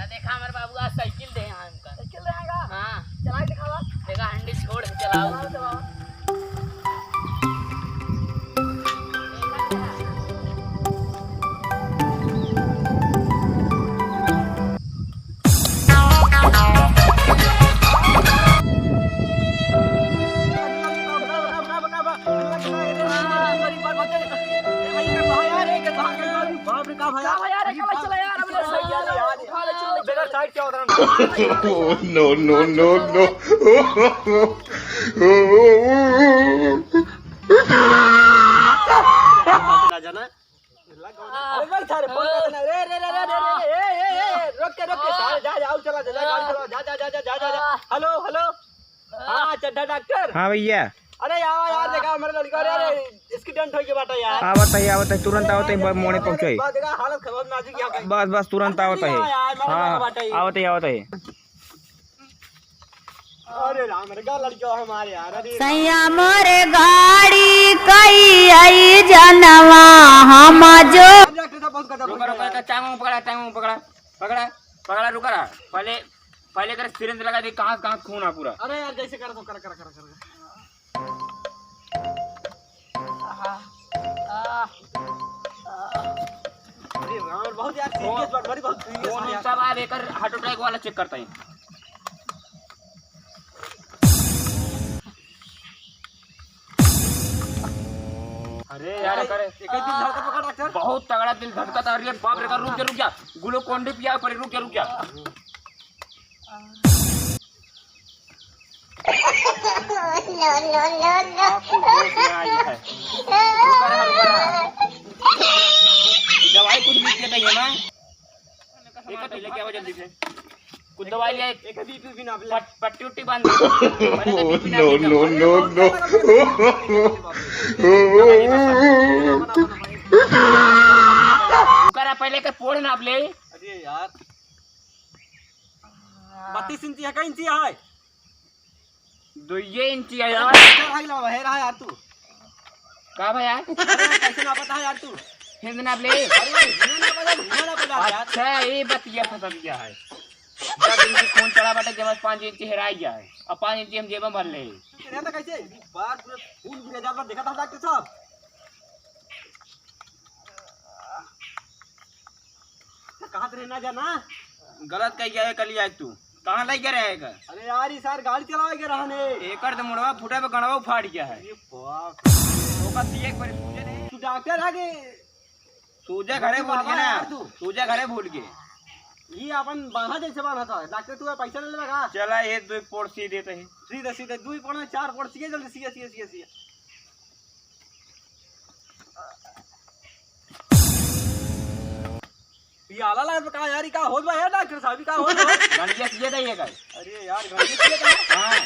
या देखा हमारे बाबू आज साइकिल दे यहाँ उनका साइकिल रहेगा। हाँ चला के दिखावा। देखा हंडी छोड़ के चलाओ चलाओ। No, no, no, no. Hello hello. हाँ चड्ढा डॉक्टर। हाँ भैया। अरे यार देखा हमारे लड़का अरे एक्सीडेंट हो गया बाटा यार। हाँ बताइए तुरंत आओ मोड़े पहुँचे। हालत खराब नाजुक यहाँ का। बस तुरंत आओ हाँ आओ अरे राम रे गा लड़का हमारे यार। अरे सैया मोरे गाड़ी कई आई जनवा हम जो डॉक्टर साहब बहुत करता। रुका टांगों पकड़ा पकड़ा पकड़ा रुका पहले कर सिरिंज लगा दी कहाँ खून आ पूरा। अरे यार जैसे कर कर कर कर कर अरे राम बहुत यार सीरियस बात बड़ी बहुत सीरियस सब आ लेकर हार्ट अटैक वाला चेक करता है। अरे यार करे एक दिन धड़का पकड़ डॉक्टर। बहुत तगड़ा दिल धड़का था। अरे बाप रे रुक जा ग्लूकोन डी पिया पर रुक जा दवाई कुछ लिख के चाहिए ना एक लेके आओ जल्दी से कुछ दवाई ले एक बीपी भी ना पट्टी उट्टी बांध No, no, no, no. करा पहले का पोड़ नाप ले। अरे यार 32 इंची है का इंची है 2 इंची है यार। हाई ला है रहा यार तू का भैया कैसे ना पता है यार तू हिंद नाप ले। अरे ना पता यार। अच्छा ये बतिया फंस गया है। 10 इंची खून चढ़ा बाटे जब 5 इंची हेराई गया है और 5 इंची हम जेब में भर ले। रहता कैसे बार पूरे खून गिरे जा पर देखा था डॉक्टर साहब। कहां से रहना जाना गलत कह गया है कल आज तू कहाँ ले गया रहेगा। अरे यार ये सर गाड़ी चलाए के रहने एकड़ तो मुड़वा फुटा पे गणवा फाड़ गया है। ये बाप तो सी एक बार सूजे नहीं तू डॉक्टर आगे सूजा घरे भूल गया ना सूजा घरे भूल गए। ये अपन बांधा जैसे बांधा था डॉक्टर तू पैसा ले लगा। चला ये 2 पोड़ सी देते हैं सीधे सीधे 2 पोड़ में 4 पोड़ सीधे जल्दी सीधे ये आला लगा कहा यार का हो भाई डॉक्टर साहब का हो गणिया सीधे देगा। अरे यार गणित का हां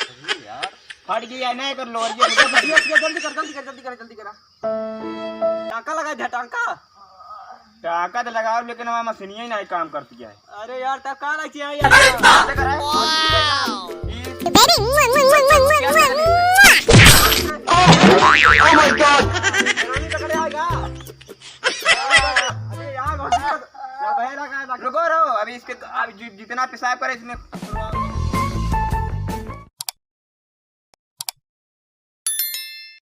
अरे यार फट गया नहीं कर लो ये जल्दी कर टांका लगा दे टांका टाका तो लगाओ लेकिन हमारा मशीन ही नहीं काम करती है। अरे यार तब कहाँ लग चाहिए यार रुको रहो अभी इसके अब जितना पेशाब करे इसमें